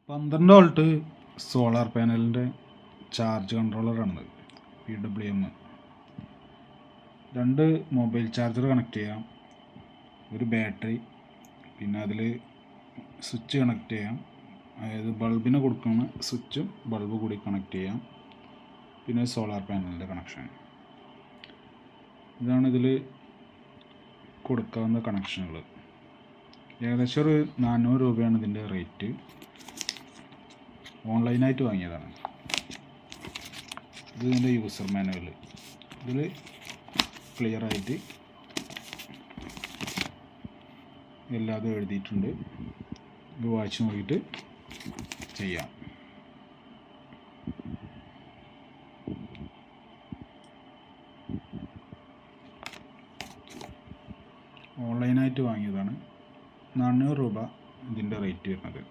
12 volt solar പാനലിൻ്റെ charge കൺട്രോളറാണ് PWM. 2 mobile charger connect ചെയ്യാം, ഒരു ബാറ്ററി, പിന്നെ അതിൽ സ്വിച്ച് കണക്ട് ചെയ്യാം, അതായത് ബൾബിന് കൊടുക്കുന്ന സ്വിച്ചും ബൾബ് കൂടി കണക്ട് ചെയ്യാം, പിന്നെ സോളാർ പാനലിൻ്റെ കണക്ഷൻ. ഇതാണ് ഇതിൽ കൊടുക്കാവുന്ന കണക്ഷനുകൾ. ഏകദേശം ഒരു 400 രൂപയാണ് ഇതിൻ്റെ റേറ്റ്. ഓൺലൈനായിട്ട് വാങ്ങിയതാണ്. ഇത് ഇതിൻ്റെ യൂസർ മാനുവൽ. ഇതിൽ ക്ലിയറായിട്ട് എല്ലാതും എഴുതിയിട്ടുണ്ട്. ഇത് വായിച്ച് നോക്കിയിട്ട് ചെയ്യാം. ഓൺലൈനായിട്ട് വാങ്ങിയതാണ്. 400 രൂപ ഇതിൻ്റെ റേറ്റ് വരുന്നത്.